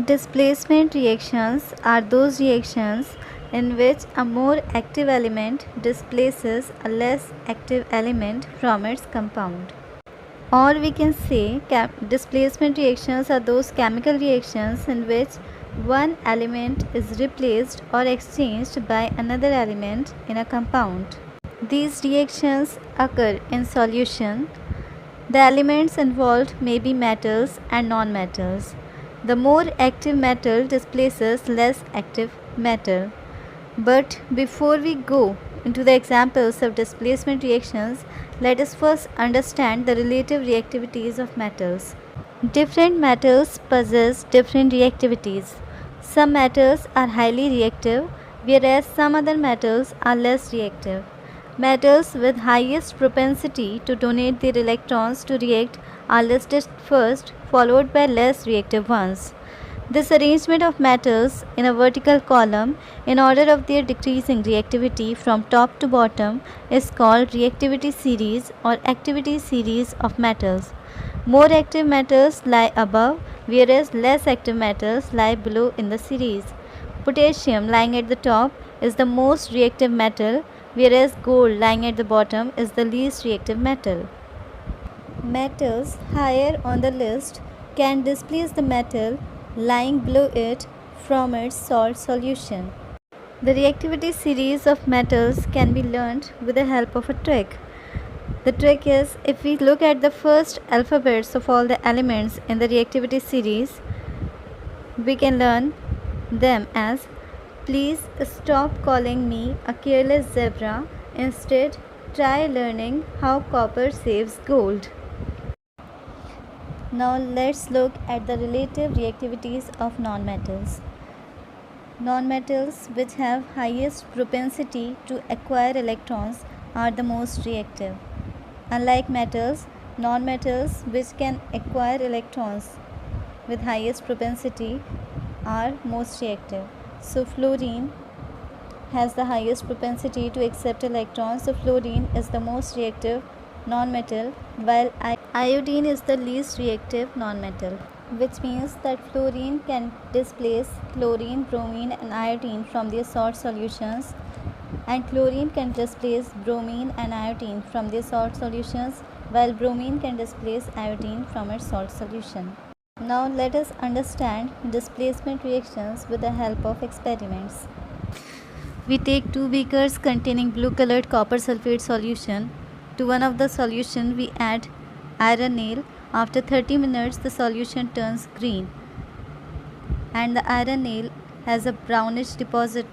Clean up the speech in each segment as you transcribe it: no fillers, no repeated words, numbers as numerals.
Displacement reactions are those reactions in which a more active element displaces a less active element from its compound. Or we can say displacement reactions are those chemical reactions in which one element is replaced or exchanged by another element in a compound. These reactions occur in solution. The elements involved may be metals and nonmetals. The more active metal displaces less active metal. But before we go into the examples of displacement reactions, let us first understand the relative reactivities of metals. Different metals possess different reactivities. Some metals are highly reactive, whereas some other metals are less reactive. Metals with highest propensity to donate their electrons to react are listed first, followed by less reactive ones. This arrangement of metals in a vertical column in order of their decreasing reactivity from top to bottom is called reactivity series or activity series of metals. More active metals lie above, whereas less active metals lie below in the series. Potassium lying at the top is the most reactive metal, whereas gold lying at the bottom is the least reactive metal. Metals higher on the list can displace the metal lying below it from its salt solution. The reactivity series of metals can be learnt with the help of a trick. The trick is, if we look at the first alphabets of all the elements in the reactivity series, we can learn them as please stop calling me a careless zebra. Instead, try learning how copper saves gold. Now let's look at the relative reactivities of nonmetals. Nonmetals which have highest propensity to acquire electrons are the most reactive. Unlike metals, nonmetals which can acquire electrons with highest propensity are most reactive. So fluorine has the highest propensity to accept electrons. So fluorine is the most reactive nonmetal, while iodine is the least reactive nonmetal, which means that fluorine can displace chlorine, bromine and iodine from their salt solutions, and chlorine can displace bromine and iodine from their salt solutions, while bromine can displace iodine from its salt solution. Now let us understand displacement reactions with the help of experiments. We take two beakers containing blue colored copper sulfate solution. To one of the solution we add iron nail. After 30 minutes the solution turns green and the iron nail has a brownish deposit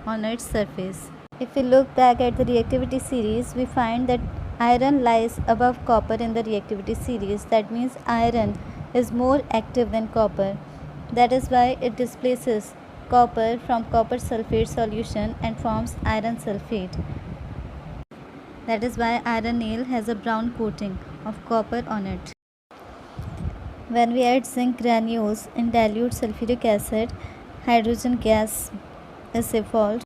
on its surface. If we look back at the reactivity series, we find that iron lies above copper in the reactivity series. That means iron is more active than copper. That is why it displaces copper from copper sulfate solution and forms iron sulfate. That is why iron nail has a brown coating of copper on it. When we add zinc granules in dilute sulfuric acid, hydrogen gas is evolved.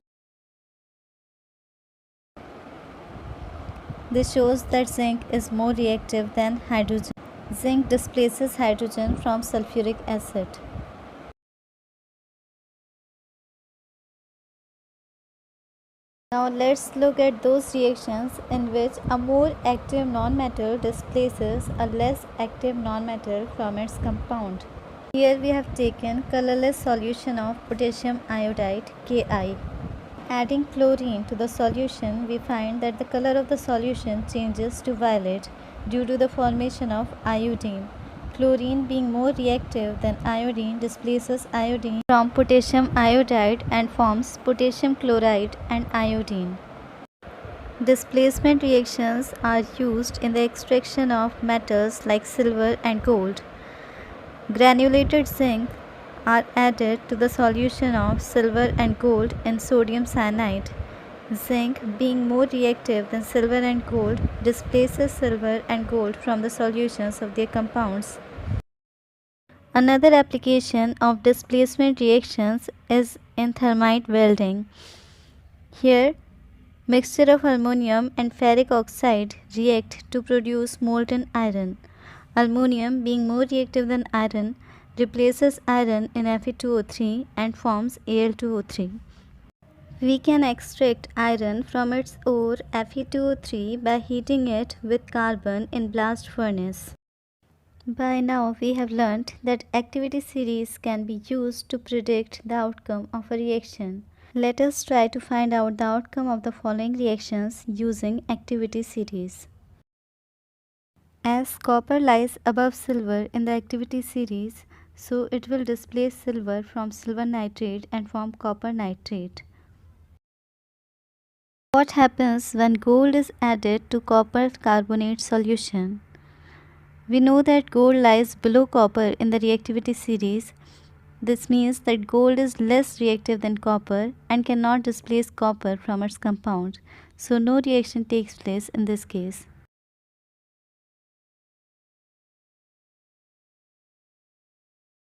This shows that zinc is more reactive than hydrogen. Zinc displaces hydrogen from sulfuric acid. Now let's look at those reactions in which a more active nonmetal displaces a less active nonmetal from its compound. Here we have taken colorless solution of potassium iodide Ki. Adding chlorine to the solution, we find that the color of the solution changes to violet due to the formation of iodine. Chlorine, being more reactive than iodine, displaces iodine from potassium iodide and forms potassium chloride and iodine. Displacement reactions are used in the extraction of metals like silver and gold. Granulated zinc are added to the solution of silver and gold in sodium cyanide. Zinc, being more reactive than silver and gold, displaces silver and gold from the solutions of their compounds. Another application of displacement reactions is in thermite welding. Here, mixture of aluminum and ferric oxide react to produce molten iron. Aluminum, being more reactive than iron, replaces iron in Fe2O3 and forms Al2O3. We can extract iron from its ore Fe2O3 by heating it with carbon in blast furnace. By now we have learnt that activity series can be used to predict the outcome of a reaction. Let us try to find out the outcome of the following reactions using activity series. As copper lies above silver in the activity series, so it will displace silver from silver nitrate and form copper nitrate. What happens when gold is added to copper carbonate solution? We know that gold lies below copper in the reactivity series. This means that gold is less reactive than copper and cannot displace copper from its compound, so no reaction takes place in this case.